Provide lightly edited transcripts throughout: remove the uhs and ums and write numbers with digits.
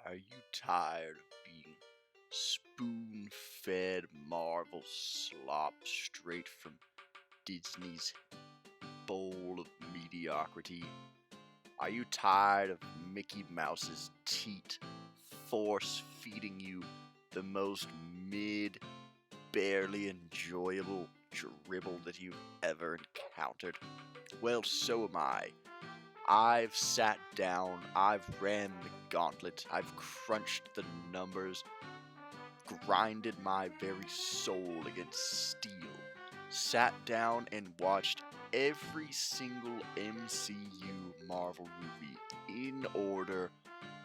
Are you tired of being spoon-fed Marvel slop straight from Disney's bowl of mediocrity? Are you tired of Mickey Mouse's teat force-feeding you the most barely enjoyable dribble that you've ever encountered? Well, so am I. I've sat down, I've ran the gauntlet, I've crunched the numbers, grinded my very soul against steel, sat down and watched every single MCU Marvel movie in order,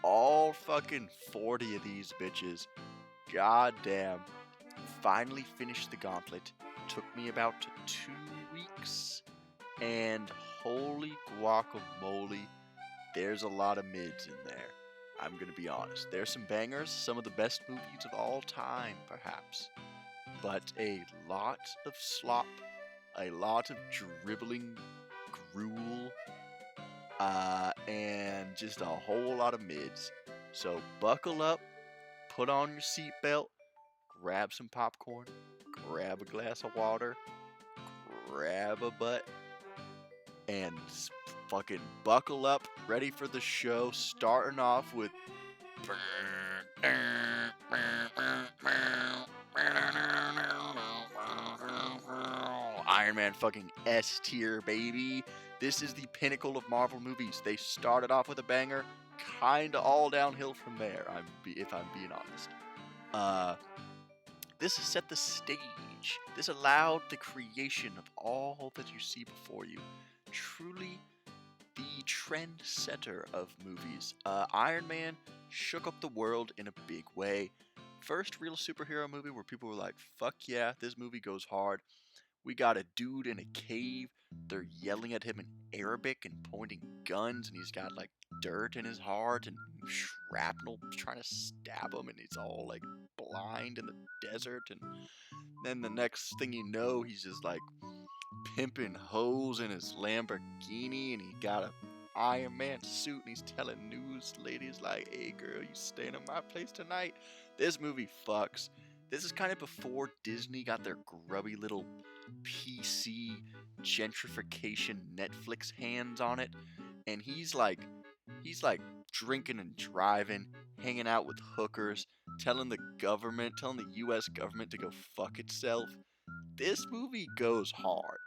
all fucking 40 of these bitches. Goddamn. Finally finished the gauntlet. Took me about 2 weeks. And holy guacamole, there's a lot of mids in there. I'm gonna be honest. There's some bangers, some of the best movies of all time, perhaps. But a lot of slop, a lot of dribbling gruel, and just a whole lot of mids. So buckle up, put on your seatbelt, grab some popcorn, grab a glass of water, grab a butt, and fucking buckle up, ready for the show, starting off with Iron Man fucking S tier, baby. This is the pinnacle of Marvel movies. They started off with a banger, kinda all downhill from there, if I'm being honest. This has set the stage. This allowed the creation of all that you see before you. Truly the trendsetter of movies. Iron Man shook up the world in a big way. First real superhero movie where people were like, fuck yeah, this movie goes hard. We got a dude in a cave. They're yelling at him in Arabic and pointing guns, and he's got like dirt in his heart and shrapnel trying to stab him, and he's all like blind in the desert. And then the next thing you know, he's just like pimping hoes in his Lamborghini, and he got a Iron Man suit, and he's telling news ladies like, hey girl, you staying at my place tonight? This movie fucks. This is kind of before Disney got their grubby little PC gentrification Netflix hands on it, and he's like drinking and driving, hanging out with hookers, telling the US government to go fuck itself. This movie goes hard.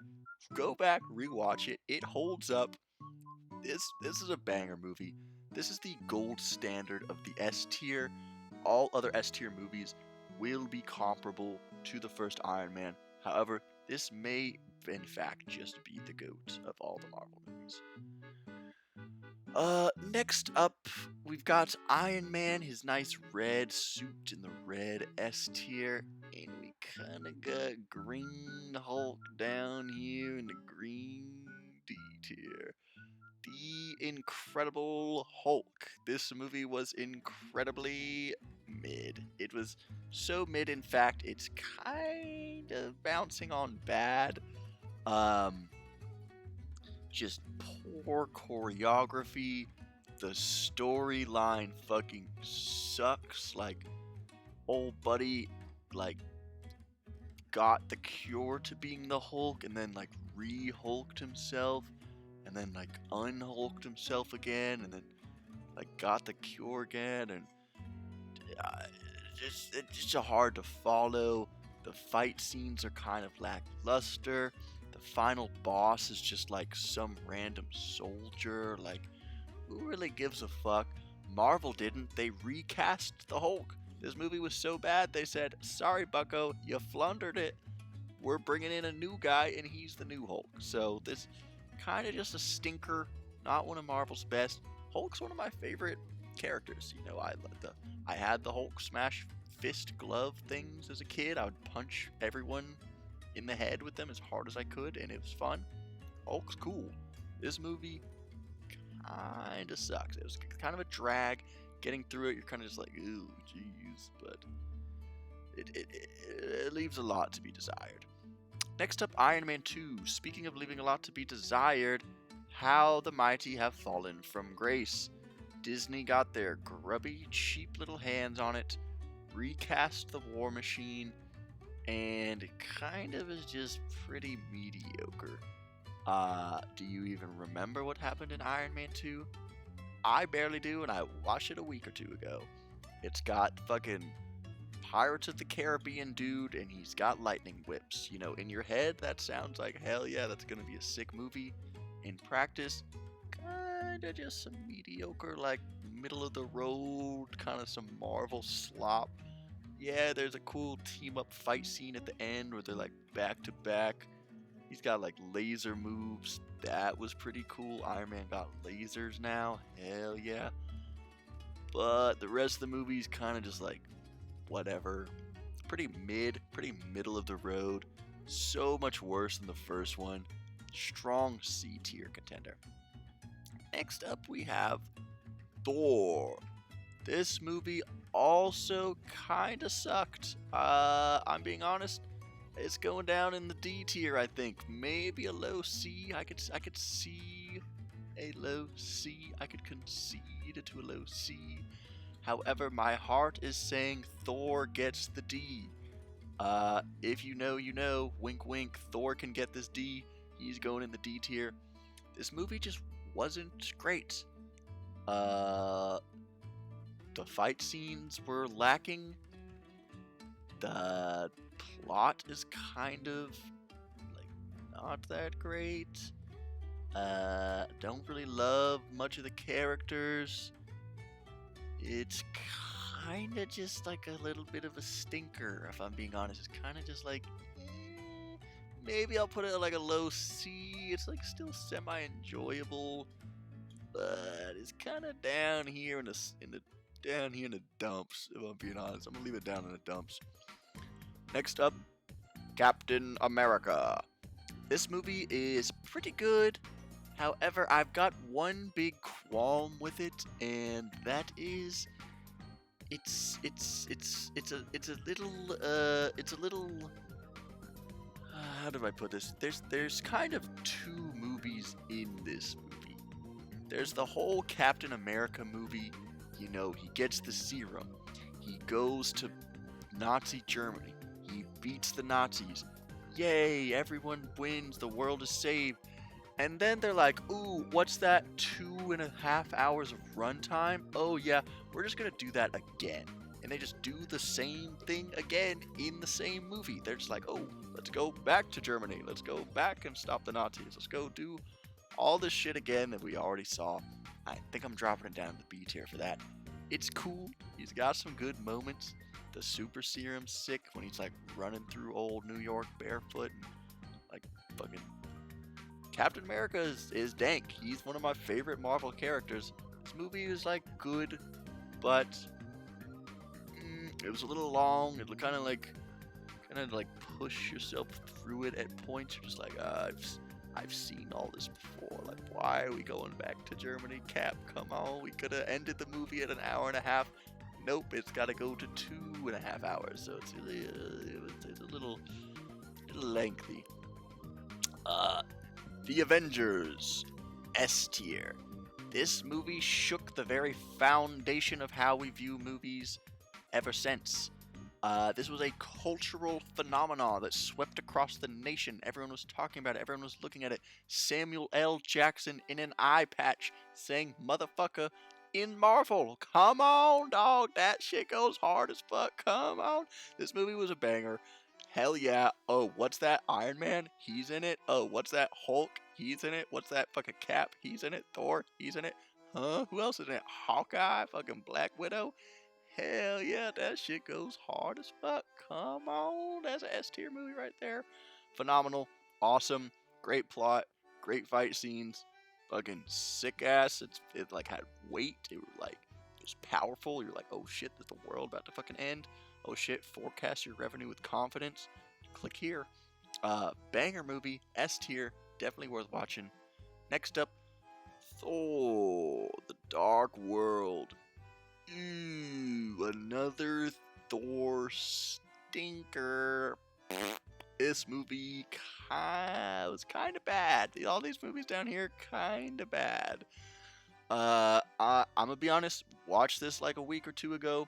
Go back, rewatch it. It holds up. This is a banger movie. This is the gold standard of the S tier. All other S tier movies will be comparable to the first Iron Man. However, this may in fact just be the GOAT of all the Marvel movies. Next up, we've got Iron Man, his nice red suit in the red S tier, and we kinda got Green Hulk down here in the green D tier. The Incredible Hulk. This movie was incredibly mid. It was so mid, in fact, it's kind of bouncing on bad. Just poor choreography. The storyline fucking sucks. Like, old buddy, like, got the cure to being the Hulk and then, like, re-hulked himself. And then, like, unhulked himself again, and then, like, got the cure again, and it's just hard to follow. The fight scenes are kind of lackluster. The final boss is just like some random soldier. Like, who really gives a fuck? Marvel didn't. They recast the Hulk. This movie was so bad, they said, sorry, bucko, you flundered it. We're bringing in a new guy, and he's the new Hulk. So this kind of just a stinker, not one of Marvel's best. Hulk's one of my favorite characters. You know, I had the Hulk smash fist glove things as a kid. I would punch everyone in the head with them as hard as I could, and it was fun. Hulk's cool. This movie kind of sucks. It was kind of a drag. Getting through it, you're kind of just like, ooh, jeez, but it leaves a lot to be desired. Next up, Iron Man 2. Speaking of leaving a lot to be desired, how the mighty have fallen from grace. Disney got their grubby, cheap little hands on it, recast the War Machine, and it kind of is just pretty mediocre. Do you even remember what happened in Iron Man 2? I barely do, and I watched it a week or two ago. It's got fucking Pirates of the Caribbean dude, and he's got lightning whips. You know, in your head, that sounds like, hell yeah, that's gonna be a sick movie. In practice, kinda just some mediocre, like, middle of the road, kinda some Marvel slop. Yeah, there's a cool team up fight scene at the end where they're like back to back. He's got like laser moves. That was pretty cool. Iron Man got lasers now. Hell yeah. But the rest of the movie's kind of just like whatever. Pretty middle of the road. So much worse than the first one. Strong C tier contender. Next up, we have Thor. This movie also kinda sucked. I'm being honest. It's going down in the D tier, I think. Maybe a low C. I could see a low C. I could concede to a low C. However, my heart is saying Thor gets the D. If you know, you know. Wink, wink. Thor can get this D. He's going in the D tier. This movie just wasn't great. The fight scenes were lacking. The plot is kind of like not that great. Don't really love much of the characters. It's kind of just like a little bit of a stinker, if I'm being honest. It's kind of just like maybe I'll put it at like a low C. It's like still semi-enjoyable, but it's kind of down here in the dumps. If I'm being honest, I'm gonna leave it down in the dumps. Next up, Captain America. This movie is pretty good. However, I've got one big qualm with it, and that is it's a little how do I put this? There's kind of two movies in this movie. There's the whole Captain America movie. You know, he gets the serum. He goes to Nazi Germany. He beats the Nazis. Yay, everyone wins, the world is saved. And then they're like, ooh, what's that 2.5 hours of runtime? Oh yeah, we're just gonna do that again. And they just do the same thing again in the same movie. They're just like, oh, let's go back to Germany. Let's go back and stop the Nazis. Let's go do all this shit again that we already saw. I think I'm dropping it down to the B tier for that. It's cool. He's got some good moments. The super serum's sick when he's like running through old New York barefoot and like fucking Captain America is dank. He's one of my favorite Marvel characters. This movie is like good, but it was a little long. It kind of like push yourself through it at points. You're just like, I've seen all this before. Like, why are we going back to Germany? Cap, come on. We could have ended the movie at 1.5 hours. Nope, it's got to go to 2.5 hours. So it's a little lengthy. The Avengers, S tier. This movie shook the very foundation of how we view movies ever since. This was a cultural phenomenon that swept across the nation. Everyone was talking about it. Everyone was looking at it. Samuel L. Jackson in an eye patch saying motherfucker in Marvel. Come on, dog. That shit goes hard as fuck. Come on. This movie was a banger. Hell yeah. Oh, what's that? Iron Man? He's in it. Oh, what's that? Hulk? He's in it. What's that? Fucking Cap? He's in it. Thor? He's in it. Huh? Who else is in it? Hawkeye? Fucking Black Widow? Hell yeah, that shit goes hard as fuck. Come on. That's an S tier movie right there. Phenomenal. Awesome. Great plot. Great fight scenes. Fucking sick ass. It like had weight. It was powerful. You're like, oh shit, is the world about to fucking end? Oh shit, forecast your revenue with confidence. Click here. Banger movie, S tier, definitely worth watching. Next up, Thor, The Dark World. Ooh, another Thor stinker. This movie was kind of bad. All these movies down here, kind of bad. I'm I'm gonna be honest, watched this like a week or two ago.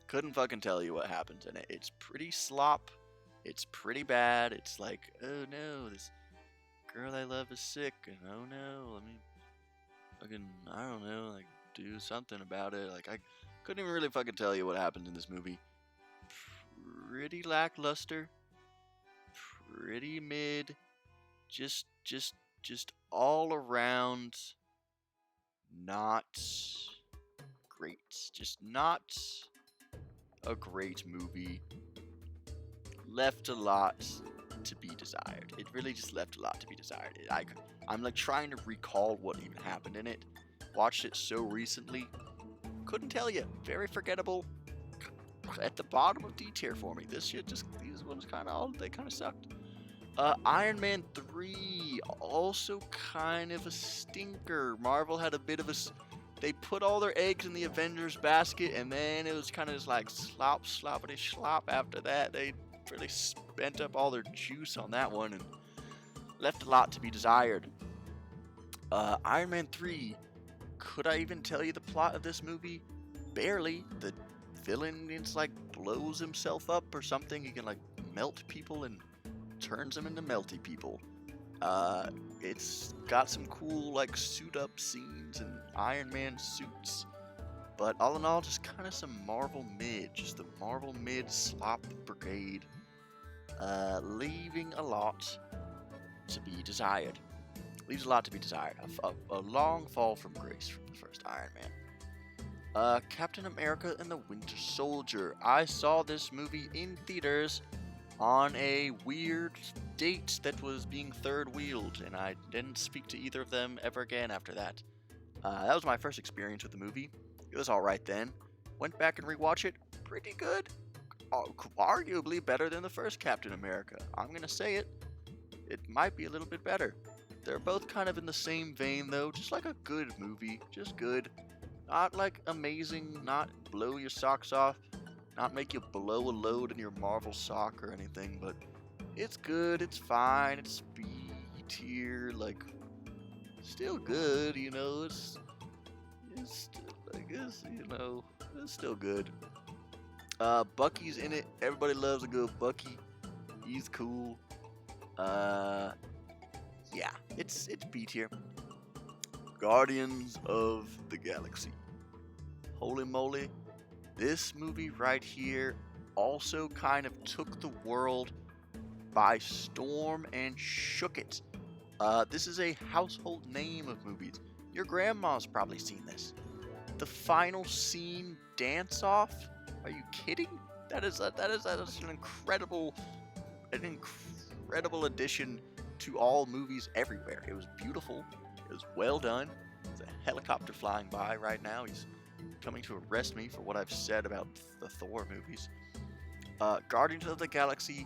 Couldn't fucking tell you what happens in it. It's pretty slop. It's pretty bad. It's like, oh no, this girl I love is sick, and oh no, let me fucking, I don't know, like, do something about it. Like, I couldn't even really fucking tell you what happened in this movie. Pretty lackluster. Pretty mid. Just all around not great. Just not a great movie. Left a lot to be desired. It really just left a lot to be desired. I'm like trying to recall what even happened in it. Watched it so recently. Couldn't tell you. Very forgettable. At the bottom of D tier for me. This shit just, these ones they kind of sucked. Iron Man 3, also kind of a stinker. Marvel had a bit of they put all their eggs in the Avengers basket, and then it was kind of just like sloppity slop after that. They really spent up all their juice on that one and left a lot to be desired. Iron Man 3, could I even tell you the plot of this movie? Barely. The villain blows himself up or something. He can melt people and turns them into melty people. It's got some cool suit up scenes and Iron Man suits, but all in all, just kind of some Marvel mid, just the Marvel mid slop brigade, leaving a lot to be desired. Leaves a lot to be desired. A long fall from grace from the first Iron Man. Captain America and the Winter Soldier. I saw this movie in theaters on a weird date that was being third wheeled, and I didn't speak to either of them ever again after that. That was my first experience with the movie. It was alright then. Went back and rewatched it. Pretty good. Arguably better than the first Captain America. I'm gonna say it. It might be a little bit better. They're both kind of in the same vein though, just like a good movie. Just good. Not amazing, not blow your socks off. Not make you blow a load in your Marvel sock or anything, but it's good, it's fine, it's B tier, still good, it's it's still good. Bucky's in it. Everybody loves a good Bucky. He's cool. Yeah, it's B tier. Guardians of the Galaxy. Holy moly. This movie right here also kind of took the world by storm and shook it. This is a household name of movies. Your grandma's probably seen this. The final scene dance off? Are you kidding? That is an incredible addition to all movies everywhere. It was beautiful. It was well done. There's a helicopter flying by right now. He's coming to arrest me for what I've said about the Thor movies. Guardians of the Galaxy,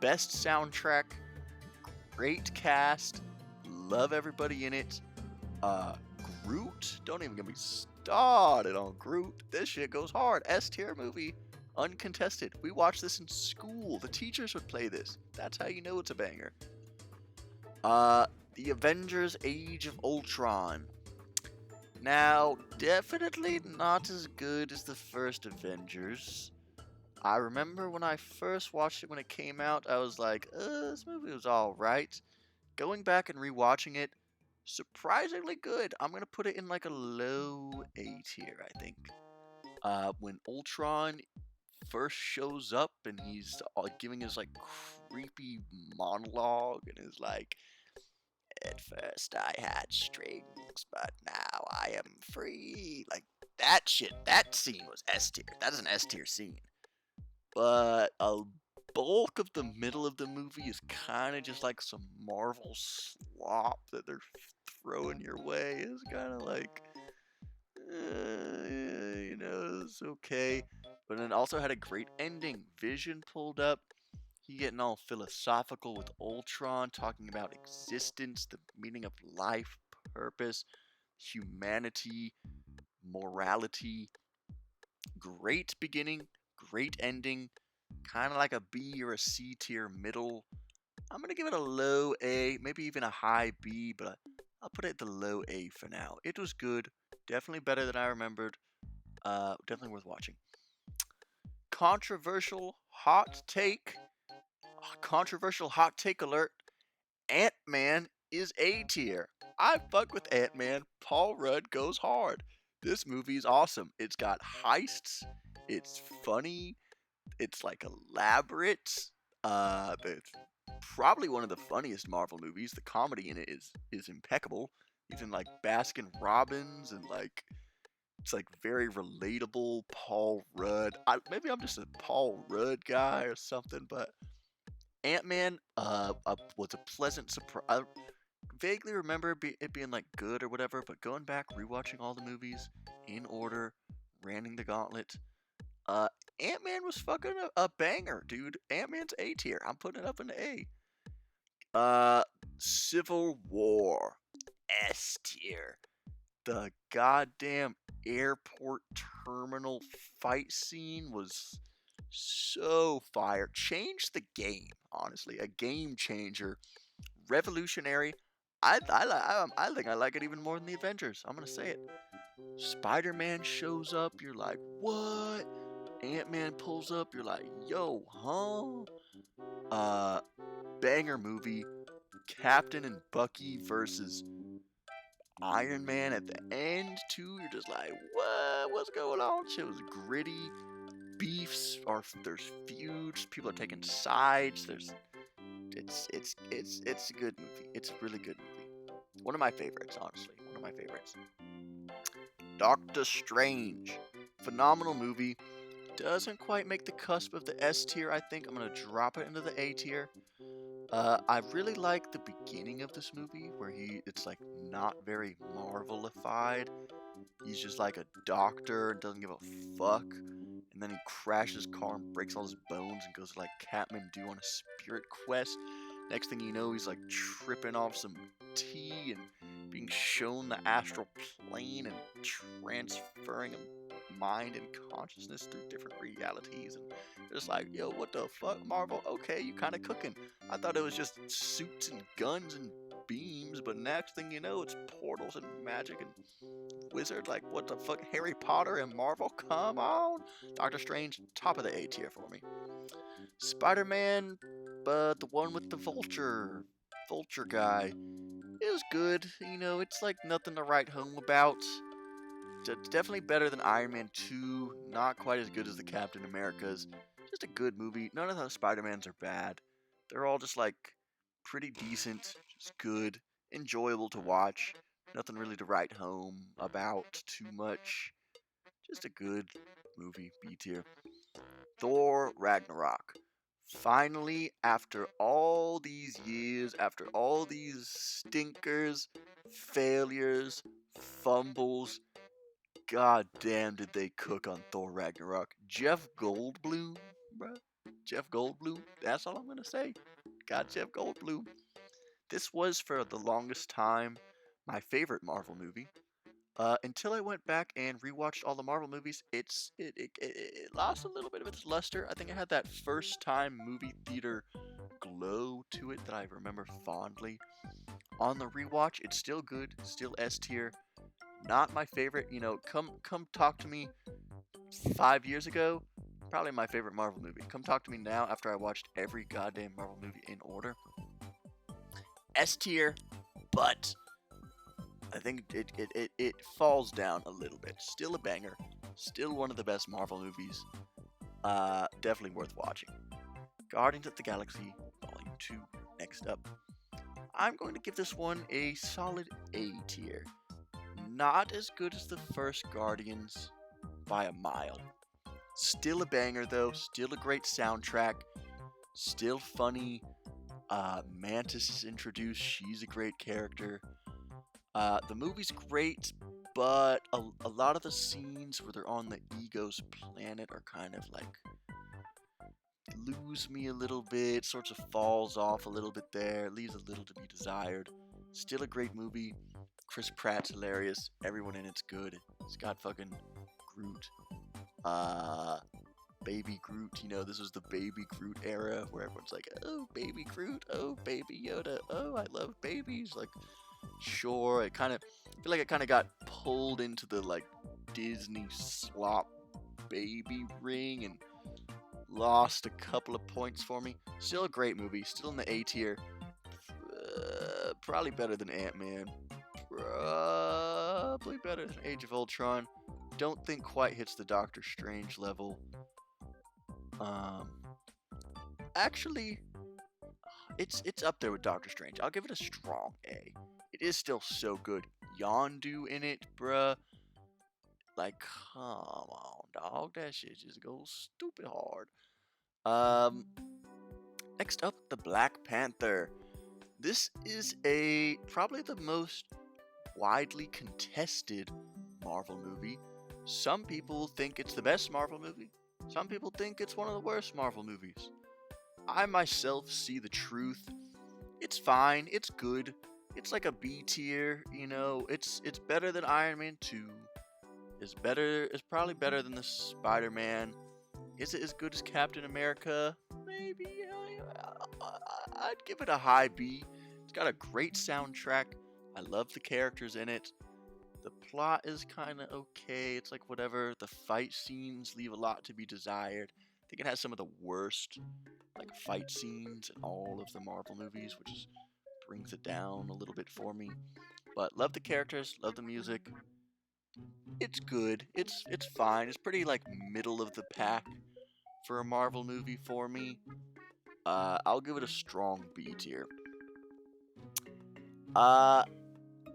best soundtrack, great cast, love everybody in it. Groot, don't even get me started on Groot. This shit goes hard. S tier movie, uncontested. We watched this in school. The teachers would play this. That's how you know it's a banger. The Avengers Age of Ultron. Now, definitely not as good as the first Avengers. I remember when I first watched it when it came out, I was like, this movie was alright. Going back and rewatching it, surprisingly good. I'm gonna put it in a low A tier, I think. When Ultron first shows up and he's giving his creepy monologue and is like, at first I had strings, but now I am free. That shit, that scene was S tier. That is an S tier scene. But a bulk of the middle of the movie is kind of just some Marvel slop that they're throwing your way. It's kind of it's okay. But it also had a great ending. Vision pulled up. He getting all philosophical with Ultron, talking about existence, the meaning of life, purpose, humanity, morality. Great beginning, great ending, kind of like a B or a C tier middle. I'm going to give it a low A, maybe even a high B, but I'll put it at the low A for now. It was good, Definitely better than I remembered. Definitely worth watching. Controversial hot take. Controversial hot take alert. Ant-Man is A tier. I fuck with Ant-Man. Paul Rudd goes hard. This movie is awesome. It's got heists. It's funny. It's like elaborate. It's probably one of the funniest Marvel movies. The comedy in it is impeccable. Even like Baskin Robbins and like it's like very relatable. Paul Rudd. Maybe I'm just a Paul Rudd guy or something, but Ant-Man was a pleasant surprise. I vaguely remember it being like good or whatever, but going back rewatching all the movies in order, ranting the gauntlet, uh, Ant-Man was fucking a banger, dude. Ant-Man's A tier. I'm putting it up in the A. Uh, Civil War S tier. The goddamn airport terminal fight scene was so fire. Changed the game, honestly. A game changer. Revolutionary. I think I like it even more than the Avengers. I'm gonna say it. Spider-Man shows up. You're like, what? Ant-Man pulls up. You're like, yo, huh? Uh, Banger movie. Captain and Bucky versus Iron Man at the end too. You're just like, what? What's going on? Shit was gritty. Beefs are there's feuds. People are taking sides. It's a good movie. It's a really good movie. One of my favorites, honestly. One of my favorites. Doctor Strange. Phenomenal movie. Doesn't quite make the cusp of the S tier, I think. I'm going to drop it into the A tier. I really like the beginning of this movie where it's like not very Marvelified. He's just like a doctor and doesn't give a fuck. And then he crashes his car and breaks all his bones and goes to like Kathmandu on a spirit quest. Next thing you know, he's like tripping off some tea and being shown the astral plane and transferring a mind and consciousness through different realities. And just like, yo, what the fuck, Marvel? Okay, you kind of cooking. I thought it was just suits and guns and beams, but next thing you know, it's portals and magic and wizard. Like, what the fuck? Harry Potter and Marvel? Come on! Doctor Strange, top of the A tier for me. Spider-Man, but the one with the vulture guy, it was good. You know, it's like nothing to write home about. Definitely better than Iron Man 2. Not quite as good as the Captain Americas. Just a good movie. None of the Spider-Mans are bad. They're all just like pretty decent, just good, enjoyable to watch. Nothing really to write home about too much. Just a good movie, B tier. Thor Ragnarok. Finally, after all these years, after all these stinkers, failures, fumbles, god damn did they cook on Thor Ragnarok. Jeff Goldblum, bruh. Jeff Goldblum, that's all I'm gonna say. Got Jeff Goldblum. This was for the longest time my favorite Marvel movie. Until I went back and rewatched all the Marvel movies, it lost a little bit of its luster. I think it had that first time movie theater glow to it that I remember fondly. On the rewatch, it's still good, still S tier. Not my favorite. You know, come talk to me 5 years ago. Probably my favorite Marvel movie. Come talk to me now after I watched every goddamn Marvel movie in order. S tier, but I think it falls down a little bit. Still a banger. Still one of the best Marvel movies. Definitely worth watching. Guardians of the Galaxy Volume 2. Next up. I'm going to give this one a solid A tier. Not as good as the first Guardians by a mile. Still a banger though. Still a great soundtrack. Still funny. Mantis is introduced. She's a great character. The movie's great, but a lot of the scenes where they're on the Ego's planet are kind of like lose me a little bit, sorts of falls off a little bit there, leaves a little to be desired. Still a great movie. Chris Pratt's hilarious. Everyone in it's good. It's got fucking Groot. Baby Groot. You know, this was the Baby Groot era where everyone's like, oh, Baby Groot. Oh, Baby Yoda. Oh, I love babies. Like, Sure, it kind of I feel like it kind of got pulled into the like Disney slop baby ring and lost a couple of points for me. Still a great movie, still in the A tier. Probably better than Ant-Man. Probably better than Age of Ultron. Don't think quite hits the Doctor Strange level. Um, actually, it's up there with Doctor Strange. I'll give it a strong A. It is still so good. Yondu in it, bruh. Like, come on, dog. That shit just goes stupid hard. Um, next up, the Black Panther. This is probably the most widely contested Marvel movie. Some people think it's the best Marvel movie. Some people think it's one of the worst Marvel movies. I myself see the truth. It's fine. It's good. It's like a B tier, It's better than Iron Man 2. It's probably better than the Spider-Man. Is it as good as Captain America? Maybe. I'd give it a high B. It's got a great soundtrack. I love the characters in it. The plot is kind of okay. It's like whatever. The fight scenes leave a lot to be desired. I think it has some of the worst like fight scenes in all of the Marvel movies, which brings it down a little bit for me. But love the characters, love the music. It's good. It's fine. It's pretty like middle of the pack for a Marvel movie for me. I'll give it a strong B tier.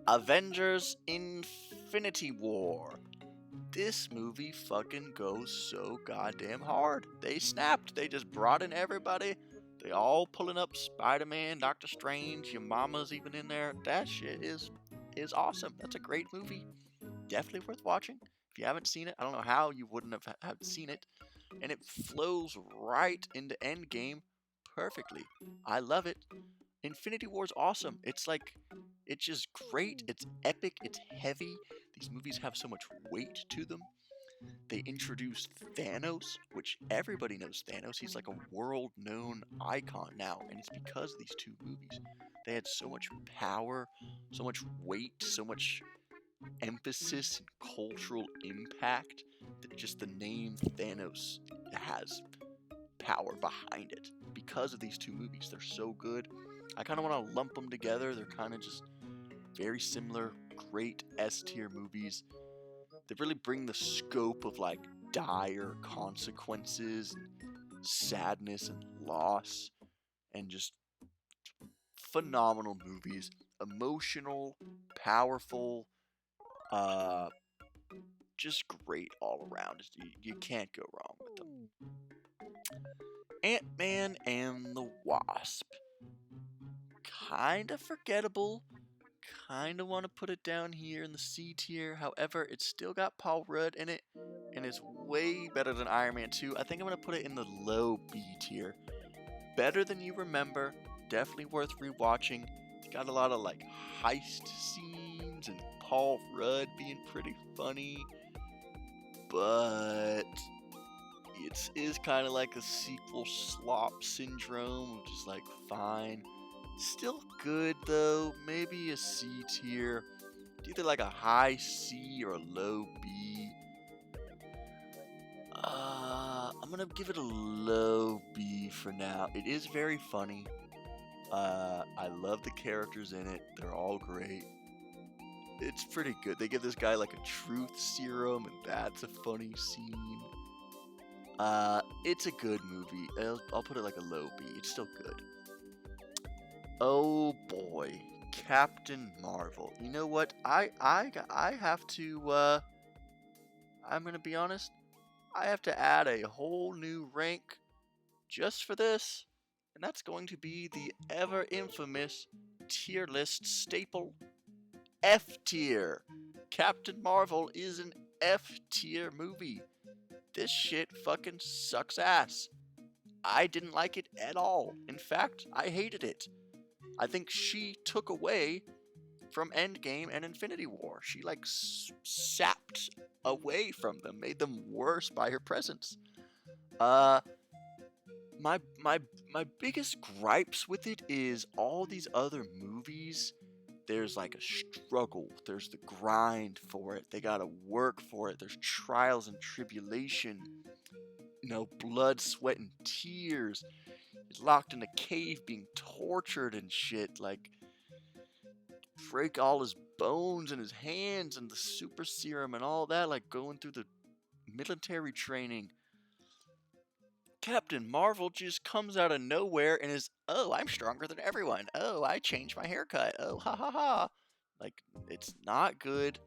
Avengers Infinity War. This movie fucking goes so goddamn hard. They snapped. They just brought in everybody. They all pulling up Spider-Man, Doctor Strange, your mama's even in there. That shit is awesome. That's a great movie. Definitely worth watching. If you haven't seen it, I don't know how you wouldn't have seen it. And it flows right into Endgame perfectly. I love it. Infinity War is awesome. It's just great. It's epic. It's heavy. These movies have so much weight to them. They introduced Thanos, which everybody knows Thanos. He's like a world-known icon now, and it's because of these two movies. They had so much power, so much weight, so much emphasis and cultural impact that just the name Thanos has power behind it. Because of these two movies, they're so good. I kind of want to lump them together. They're kind of just very similar, great S tier movies. They really bring the scope of like dire consequences, and sadness, and loss, and just phenomenal movies. Emotional, powerful, uh, just great all around. You can't go wrong with them. Ant-Man and the Wasp. Kinda forgettable. Kinda want to put it down here in the C tier. However, it's still got Paul Rudd in it, and it's way better than Iron Man 2. I think I'm going to put it in the low B tier. Better than you remember. Definitely worth rewatching. It's got a lot of like heist scenes and Paul Rudd being pretty funny. But it is kind of like a sequel slop syndrome, which is like fine. Still good though, maybe a C tier. Either like a high C or a low B. I'm gonna give it a low B for now. It is very funny. I love the characters in it. They're all great. It's pretty good. They give this guy like a truth serum, and that's a funny scene. It's a good movie. I'll put it like a low B. It's still good. Oh boy, Captain Marvel. You know what? I have to. I'm gonna be honest. I have to add a whole new rank just for this, and that's going to be the ever infamous tier list staple, F tier. Captain Marvel is an F tier movie. This shit fucking sucks ass. I didn't like it at all. In fact, I hated it. I think she took away from Endgame and Infinity War. She like sapped away from them, made them worse by her presence. My biggest gripes with it is all these other movies there's like a struggle, there's the grind for it, they gotta work for it, there's trials and tribulation, blood, sweat, and tears. He's locked in a cave being tortured and shit, like break all his bones and his hands and the super serum and all that, like going through the military training. Captain Marvel just comes out of nowhere and is, oh, I'm stronger than everyone. Oh, I changed my haircut. Oh, ha ha ha. Like, it's not good.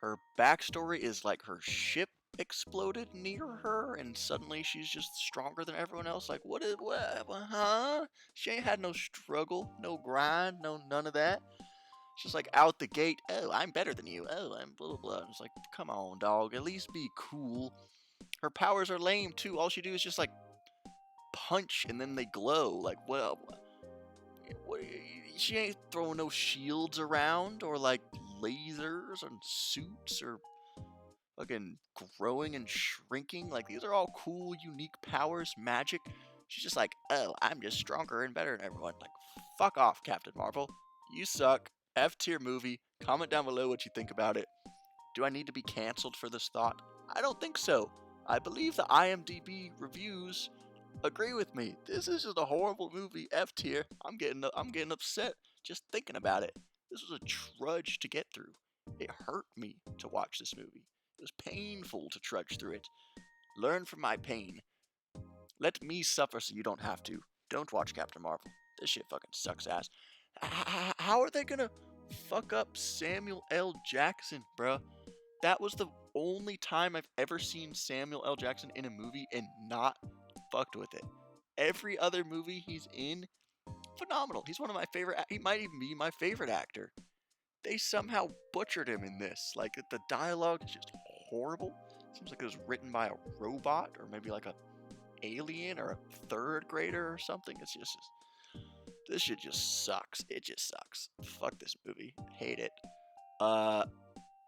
Her backstory is like her ship exploded near her and suddenly she's just stronger than everyone else. Like, what, huh? She ain't had no struggle, no grind, no none of that. She's like out the gate, oh, I'm better than you. Oh, I'm blah, blah, blah. And it's like, come on, dog. At least be cool. Her powers are lame, too. All she do is just, like, punch and then they glow. Like, well, she ain't throwing no shields around or, like, lasers and suits or fucking growing and shrinking. Like, these are all cool, unique powers, magic. She's just like, oh, I'm just stronger and better than everyone. Like, fuck off, Captain Marvel. You suck. F-tier movie. Comment down below what you think about it. Do I need to be canceled for this thought? I don't think so. I believe the IMDb reviews agree with me. This is just a horrible movie. F-tier. I'm getting upset just thinking about it. This was a trudge to get through. It hurt me to watch this movie. It was painful to trudge through it. Learn from my pain. Let me suffer so you don't have to. Don't watch Captain Marvel. This shit fucking sucks ass. How are they gonna fuck up Samuel L. Jackson, bruh? That was the only time I've ever seen Samuel L. Jackson in a movie and not fucked with it. Every other movie he's in, phenomenal. He's one of my favorite. He might even be my favorite actor. They somehow butchered him in this. Like, the dialogue is just horrible. Seems like it was written by a robot or maybe like a alien or a third grader or something. It's just, this shit just sucks. It just sucks. Fuck this movie. Hate it.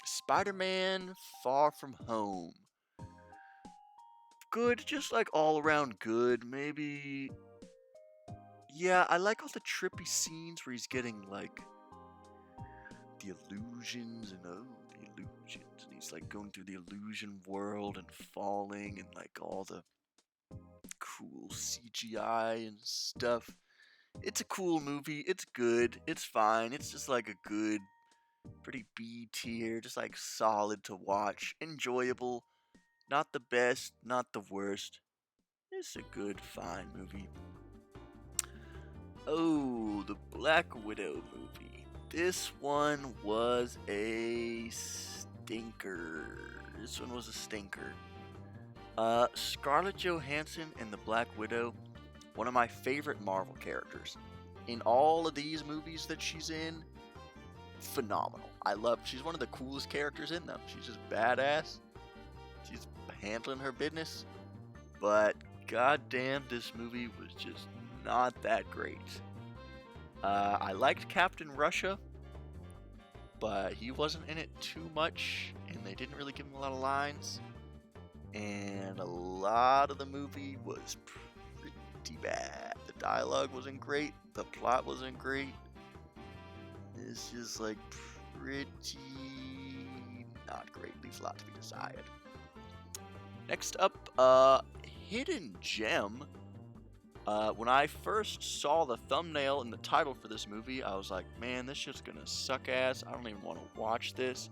Spider-Man Far From Home. Good, just like all around good. Maybe, yeah, I like all the trippy scenes where he's getting like the illusions and the illusions, and he's like going through the illusion world and falling and like all the cool CGI and stuff. It's a cool movie. It's good. It's fine. It's just like a good, pretty B tier, just like solid to watch, enjoyable. Not the best, not the worst. It's a good, fine movie. Oh, the Black Widow movie. This one was a stinker. Scarlett Johansson and the Black Widow, one of my favorite Marvel characters. In all of these movies that she's in, phenomenal. She's one of the coolest characters in them. She's just badass. She's handling her business. But goddamn, this movie was just not that great. I liked Captain Russia, but he wasn't in it too much, and they didn't really give him a lot of lines. And a lot of the movie was pretty bad. The dialogue wasn't great. The plot wasn't great. It's just like pretty not great. Leaves a lot to be desired. Next up, Hidden Gem. When I first saw the thumbnail and the title for this movie, I was like, man, this shit's gonna suck ass. I don't even want to watch this.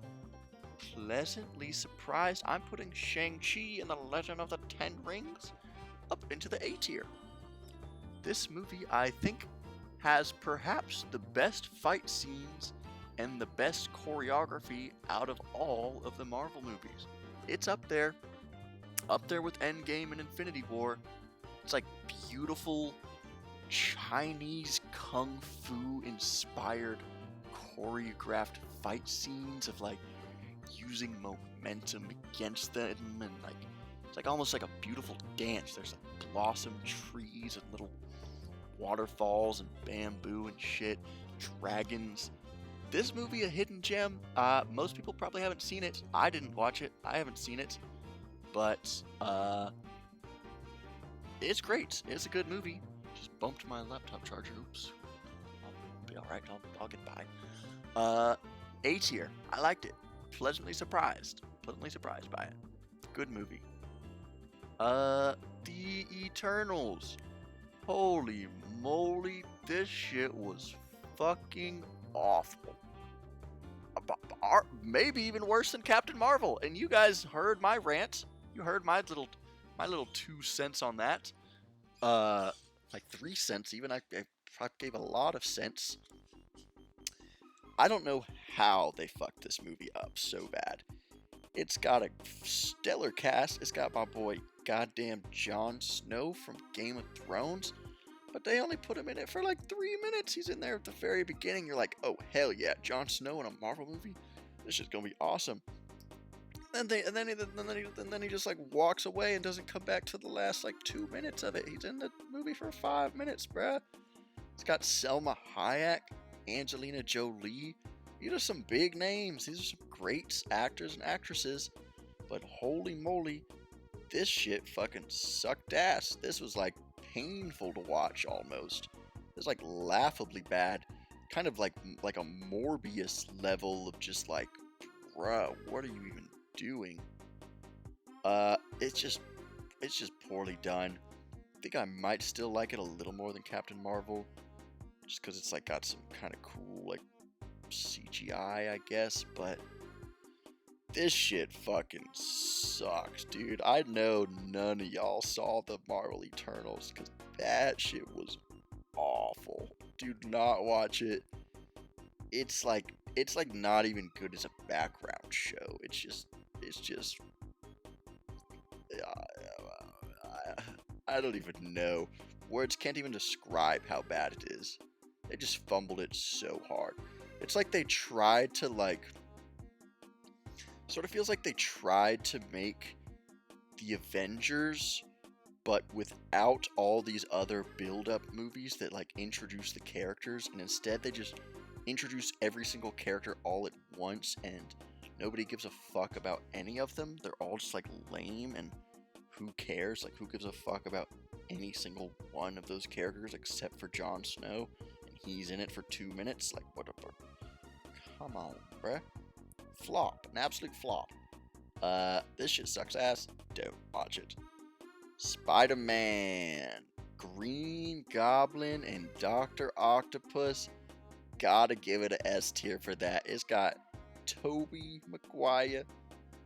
Pleasantly surprised, I'm putting Shang-Chi and the Legend of the Ten Rings up into the A tier. This movie, I think, has perhaps the best fight scenes and the best choreography out of all of the Marvel movies. It's up there with Endgame and Infinity War. It's like beautiful Chinese kung fu inspired choreographed fight scenes of like using momentum against them, and like it's like almost like a beautiful dance. There's like blossom trees and little waterfalls and bamboo and shit, dragons. This movie, A Hidden Gem, most people probably haven't seen it. I didn't watch it. I haven't seen it. But it's great. It's a good movie. Just bumped my laptop charger. Oops. I'll be alright. I'll get by. Uh, A tier. I liked it. Pleasantly surprised. Pleasantly surprised by it. Good movie. The Eternals. Holy moly, this shit was fucking awful. Maybe even worse than Captain Marvel. And you guys heard my rant. You heard my little 2 cents on that. Like 3 cents even. I gave a lot of cents. I don't know how they fucked this movie up so bad. It's got a stellar cast. It's got my boy goddamn Jon Snow from Game of Thrones. But they only put him in it for like 3 minutes. He's in there at the very beginning. You're like, oh hell yeah, Jon Snow in a Marvel movie? This is gonna be awesome. And then he just like walks away and doesn't come back to the last like 2 minutes of it. He's in the movie for 5 minutes, bruh. It's got Selma Hayek, Angelina Jolie. These are some big names. These are some great actors and actresses. But holy moly, this shit fucking sucked ass. This was like painful to watch almost. It was like laughably bad. Kind of like a Morbius level of just like, bruh, what are you even doing? It's just poorly done. I think I might still like it a little more than Captain Marvel. Just because it's like got some kind of cool like CGI, I guess, but this shit fucking sucks, dude. I know none of y'all saw the Marvel Eternals because that shit was awful. Do not watch it. It's like not even good as a background show. It's just I don't even know. Words can't even describe how bad it is. They just fumbled it so hard. It's like they tried to like, sort of feels like they tried to make the Avengers, but without all these other build-up movies that like introduce the characters, and instead they just introduce every single character all at once, and nobody gives a fuck about any of them. They're all just like lame, and who cares? Like, who gives a fuck about any single one of those characters except for Jon Snow? He's in it for 2 minutes. Like, what a... Come on, bruh. Flop. An absolute flop. This shit sucks ass. Don't watch it. Spider-Man. Green Goblin and Dr. Octopus. Gotta give it an S tier for that. It's got Tobey Maguire,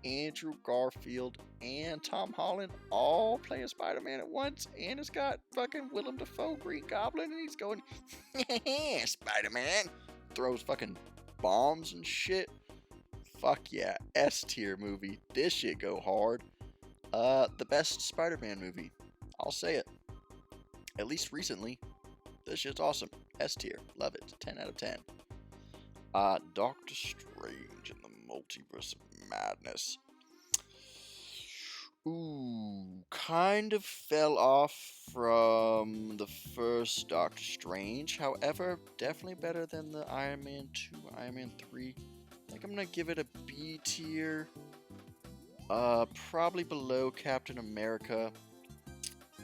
Andrew Garfield, and Tom Holland all playing Spider-Man at once, and it's got fucking Willem Dafoe, Green Goblin, and he's going, Spider-Man, throws fucking bombs and shit. Fuck yeah, S tier movie. This shit go hard. The best Spider-Man movie. I'll say it. At least recently. This shit's awesome. S tier. Love it. 10 out of 10. Doctor Strange in the Multiverse of Madness. Ooh, kind of fell off from the first Doctor Strange. However, definitely better than the Iron Man 2, Iron Man 3. I think I'm gonna give it a B tier. Probably below Captain America,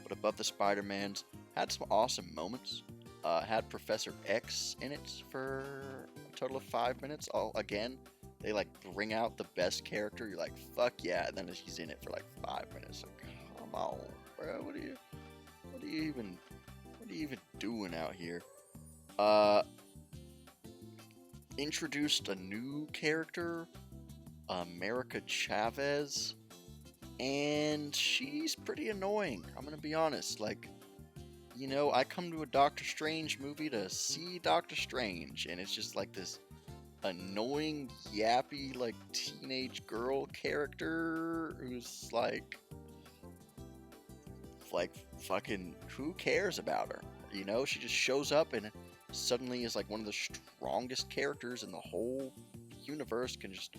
but above the Spider-Mans. Had some awesome moments. Had Professor X in it for a total of 5 minutes. Again, they like bring out the best character. You're like, fuck yeah, and then he's in it for like 5 minutes. Like, come on, bro. What are you even doing out here? Introduced a new character, America Chavez, and she's pretty annoying. I'm gonna be honest. Like, you know, I come to a Doctor Strange movie to see Doctor Strange, and it's just like this annoying, yappy, like, teenage girl character who's like, fucking, who cares about her? You know, she just shows up and suddenly is like one of the strongest characters in the whole universe, can just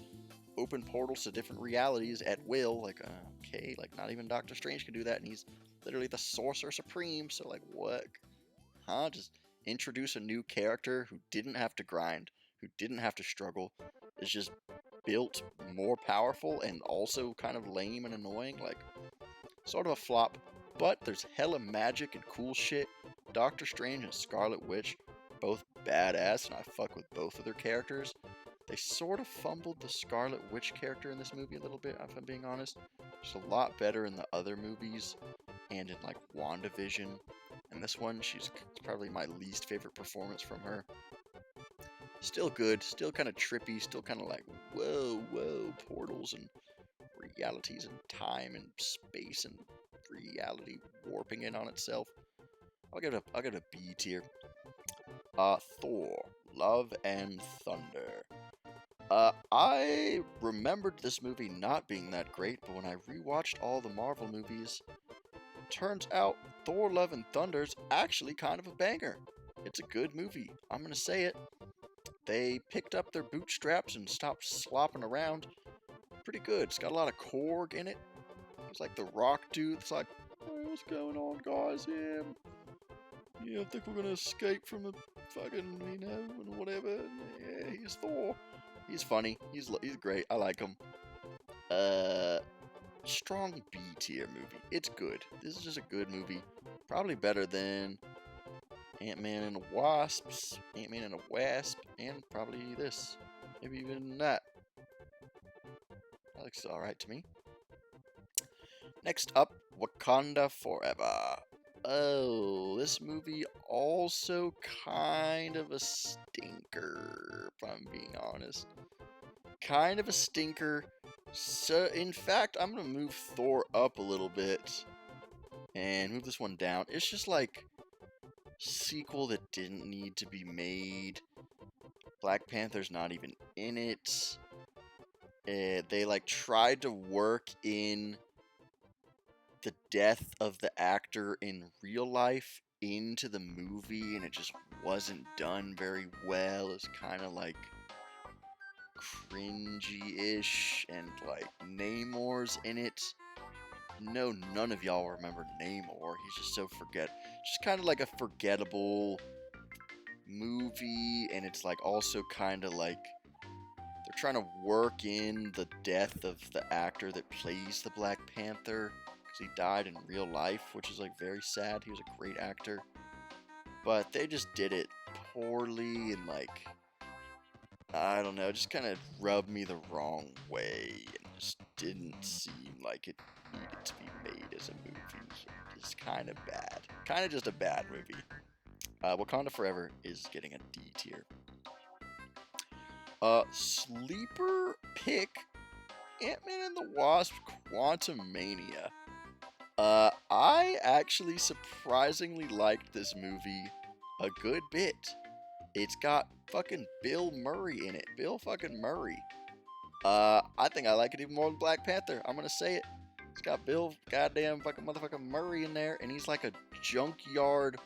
open portals to different realities at will. Like, okay, like, not even Doctor Strange can do that, and he's literally the Sorcerer Supreme, so like, what? Huh? Just introduce a new character who didn't have to grind, who didn't have to struggle, is just built more powerful and also kind of lame and annoying. Like, sort of a flop, but there's hella magic and cool shit. Doctor Strange and Scarlet Witch, both badass, and I fuck with both of their characters. They sort of fumbled the Scarlet Witch character in this movie a little bit, if I'm being honest. She's a lot better in the other movies and in like WandaVision. And this one, she's probably my least favorite performance from her. Still good, still kind of trippy, still kind of like, whoa, portals and realities and time and space and reality warping in on itself. I'll give it a B tier. Thor, Love and Thunder. I remembered this movie not being that great, but when I rewatched all the Marvel movies, turns out Thor, Love and Thunder's actually kind of a banger. It's a good movie. I'm gonna say it. They picked up their bootstraps and stopped slopping around. Pretty good. It's got a lot of Korg in it. He's like the rock dude. It's like, hey, what's going on, guys? Yeah, I think we're gonna escape from the fucking, and whatever. Yeah, he's Thor. He's funny. He's great. I like him. Strong B tier movie. It's good. This is just a good movie. Probably better than Ant-Man and the Wasps, Ant-Man and the Wasp, and probably this. Maybe even that. That looks alright to me. Next up, Wakanda Forever. Oh, this movie also kind of a stinker, if I'm being honest. Kind of a stinker. So, in fact, I'm going to move Thor up a little bit and move this one down. It's just like sequel that didn't need to be made. Black Panther's not even in it. They like tried to work in the death of the actor in real life into the movie, and it just wasn't done very well. It's kind of like cringy-ish, and like Namor's in it. No, none of y'all remember Namor. He's just so just kind of like a forgettable movie, and it's like also kind of like they're trying to work in the death of the actor that plays the Black Panther, because he died in real life, which is like very sad. He was a great actor, but they just did it poorly, and like, I don't know, just kind of rubbed me the wrong way, and just didn't seem like it needed to be made as a movie. It's kind of bad. Kind of just a bad movie. Wakanda Forever is getting a D tier. Sleeper pick, Ant-Man and the Wasp Quantumania. I actually surprisingly liked this movie a good bit. It's got fucking Bill Murray in it. Bill fucking Murray. I think I like it even more than Black Panther. I'm gonna say it. It's got Bill goddamn fucking motherfucking Murray in there, and he's like a junkyard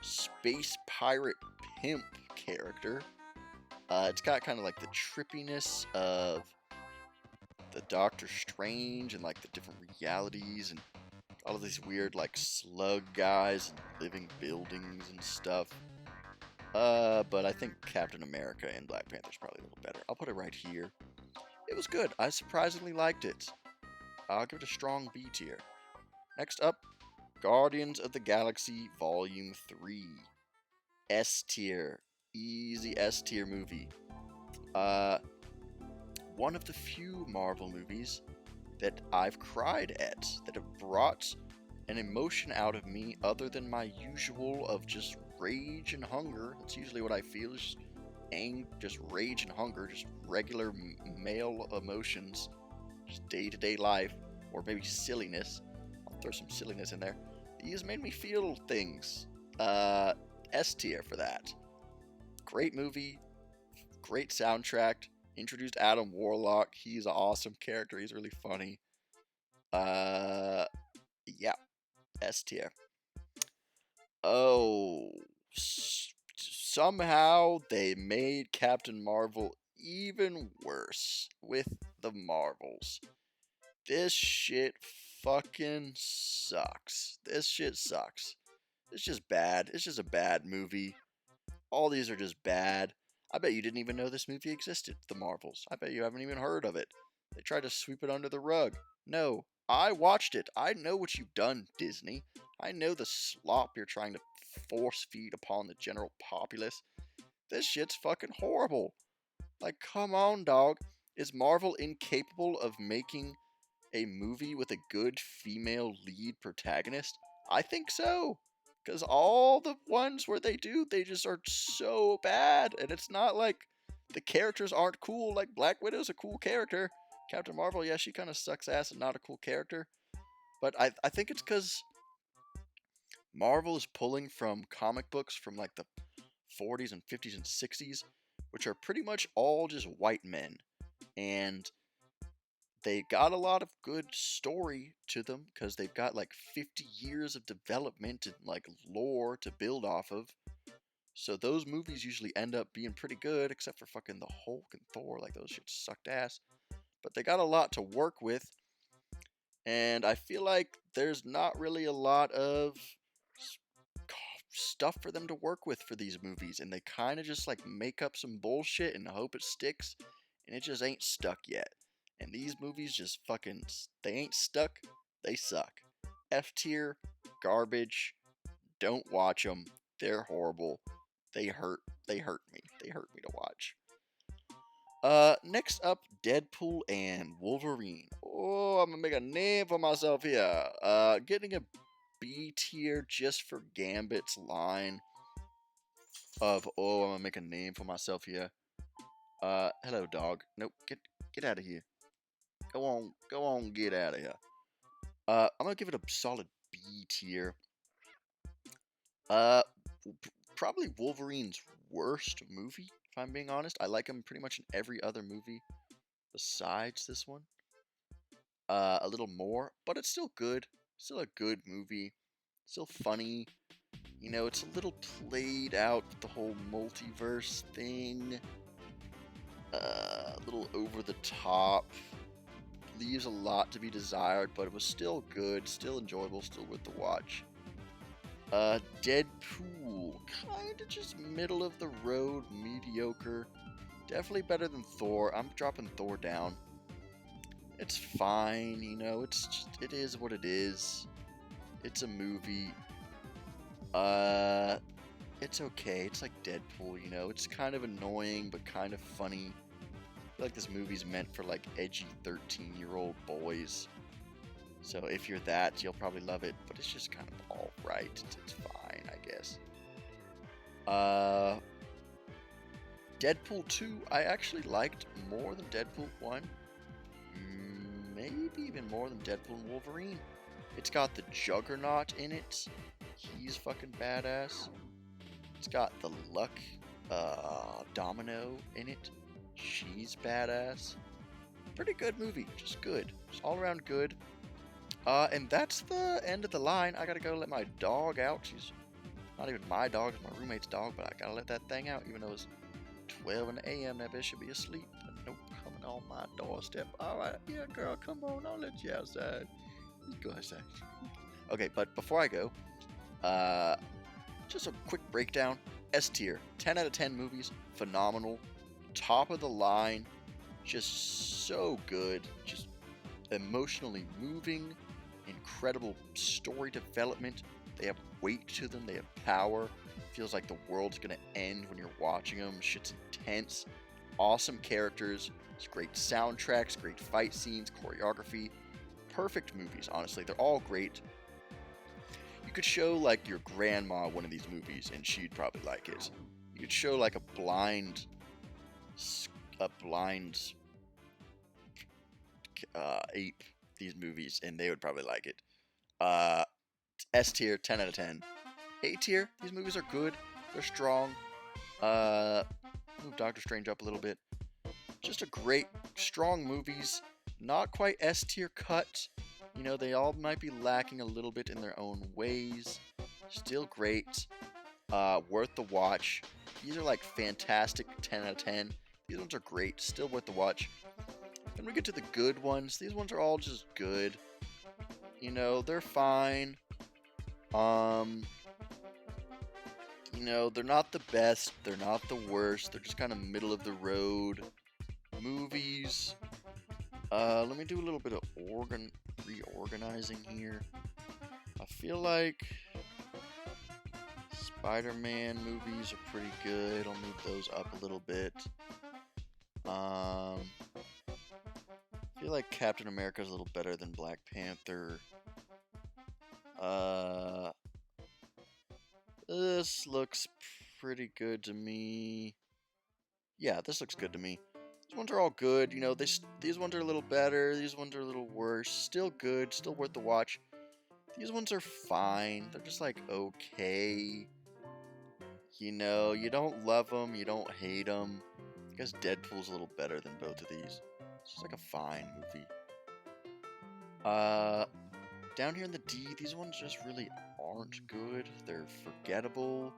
space pirate pimp character. It's got kind of like the trippiness of the Doctor Strange and like the different realities and all of these weird like slug guys and living buildings and stuff. But I think Captain America and Black Panther is probably a little better. I'll put it right here. It was good. I surprisingly liked it. I'll give it a strong B tier. Next up, Guardians of the Galaxy Volume 3. S tier. Easy S tier movie. One of the few Marvel movies that I've cried at, that have brought an emotion out of me other than my usual of just rage and hunger. That's usually what I feel, is just rage and hunger, just regular male emotions, just day-to-day life, or maybe silliness. I'll throw some silliness in there. These made me feel things. S tier for that. Great movie, great soundtrack, introduced Adam Warlock. He's an awesome character. He's really funny. Yeah, S tier. Oh, somehow they made Captain Marvel even worse with the Marvels. This shit fucking sucks. This shit sucks. It's just bad. It's just a bad movie. All these are just bad. I bet you didn't even know this movie existed, The Marvels. I bet you haven't even heard of it. They tried to sweep it under the rug. No, I watched it. I know what you've done, Disney. I know the slop you're trying to force feed upon the general populace. this shit's fucking horrible. Like, come on, dog. Is Marvel incapable of making a movie with a good female lead protagonist? I think so. Because all the ones where they do, they just are so bad. And it's not like the characters aren't cool. Like, Black Widow's a cool character. Captain Marvel, yeah, she kind of sucks ass and not a cool character. But I think it's because Marvel is pulling from comic books from like the 40s and 50s and 60s, which are pretty much all just white men. And they got a lot of good story to them because they've got like 50 years of development and like lore to build off of. So those movies usually end up being pretty good, except for fucking the Hulk and Thor. Like, those shits sucked ass. But they got a lot to work with. And I feel like there's not really a lot of stuff for them to work with for these movies. And they kind of just like make up some bullshit and hope it sticks. And it just ain't stuck yet. And these movies just fucking, they ain't stuck, they suck. F tier, garbage, don't watch them, they're horrible, they hurt me to watch. Next up, Deadpool and Wolverine. Oh, I'm gonna make a name for myself here. Getting a B tier just for Gambit's line of, oh, I'm gonna make a name for myself here. Hello, dog. Nope, get out of here. Go on, get out of here. I'm gonna give it a solid B tier. Probably Wolverine's worst movie, if I'm being honest. I like him pretty much in every other movie besides this one. A little more, but it's still good. Still a good movie. Still funny. You know, it's a little played out with the whole multiverse thing. A little over the top. Leaves a lot to be desired, but it was still good, still enjoyable, still worth the watch. Deadpool, kinda just middle of the road, mediocre. Definitely better than Thor. I'm dropping Thor down. It's fine, you know, it is what it is. It's a movie. It's okay. It's like Deadpool, you know. It's kind of annoying, but kind of funny. I feel like this movie's meant for like edgy 13-year-old boys. So if you're that, you'll probably love it. But it's just kind of alright. It's fine, I guess. Deadpool 2, I actually liked more than Deadpool 1. Maybe even more than Deadpool and Wolverine. It's got the Juggernaut in it. He's fucking badass. It's got the Luck Domino in it. She's badass. Pretty good movie. Just good. Just all around good. And that's the end of the line. I gotta go let my dog out. She's not even my dog. It's my roommate's dog. But I gotta let that thing out. Even though it's 12 a.m. That bitch should be asleep. But nope. Coming on my doorstep. Alright. Yeah, girl. Come on. I'll let you outside. You go outside. Okay. But before I go, just a quick breakdown. S tier. 10 out of 10 movies. Phenomenal. Top of the line, just so good, just emotionally moving, incredible story development. They have weight to them, they have power. Feels like the world's gonna end when you're watching them. Shit's intense. Awesome characters, great soundtracks, great fight scenes, choreography. Perfect movies, honestly. They're all great. You could show like your grandma one of these movies and she'd probably like it. You could show like a blind ape these movies and they would probably like it. S tier, 10 out of 10. A tier, these movies are good, they're strong. Move Doctor Strange up a little bit. Just a great, strong movies. Not quite S tier cut. You know, they all might be lacking a little bit in their own ways. Still great. Worth the watch. These are like fantastic 10 out of 10. These ones are great, still worth the watch. Then we get to the good ones. These ones are all just good. You know, they're fine. You know, they're not the best. They're not the worst. They're just kind of middle of the road movies. Let me do a little bit of reorganizing here. I feel like Spider-Man movies are pretty good. I'll move those up a little bit. I feel like Captain America is a little better than Black Panther. This looks pretty good to me. Yeah, this looks good to me. These ones are all good. You know, these ones are a little better. These ones are a little worse. Still good. Still worth the watch. These ones are fine. They're just like okay. You know, you don't love them. You don't hate them. I guess Deadpool's a little better than both of these. It's just like a fine movie. Down here in the D, these ones just really aren't good. They're forgettable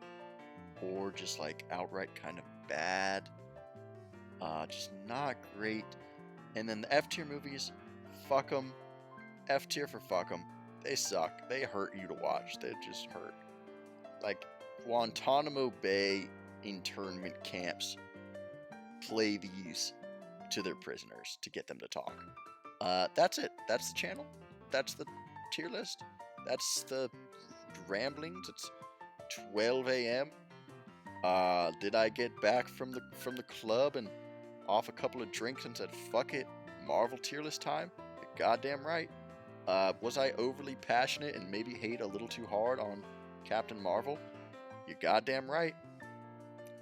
or just like outright kind of bad. Just not great. And then the F tier movies, fuck them. F tier for fuck them. They suck. They hurt you to watch. They just hurt. Like Guantanamo Bay internment camps play these to their prisoners to get them to talk. That's it. That's the channel. That's the tier list. That's the ramblings. It's 12 a.m. Did I get back from the club and off a couple of drinks and said, fuck it, Marvel tier list time? You're goddamn right. Was I overly passionate and maybe hate a little too hard on Captain Marvel? You're goddamn right.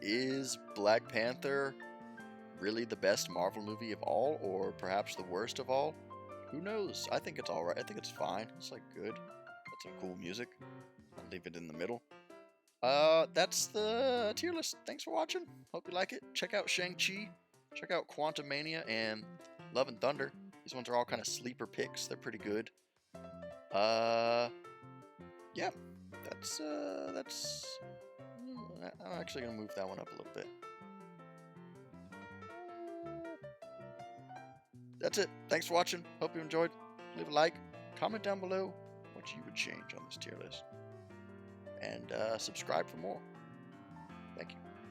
Is Black Panther really the best Marvel movie of all, or perhaps the worst of all? Who knows? I think it's alright. I think it's fine. It's like good. Got some cool music. I'll leave it in the middle. That's the tier list. Thanks for watching. Hope you like it. Check out Shang-Chi. Check out Quantumania and Love and Thunder. These ones are all kind of sleeper picks. They're pretty good. Yeah. That's I'm actually gonna move that one up a little bit. That's it. Thanks for watching. Hope you enjoyed. Leave a like. Comment down below what you would change on this tier list. And subscribe for more. Thank you.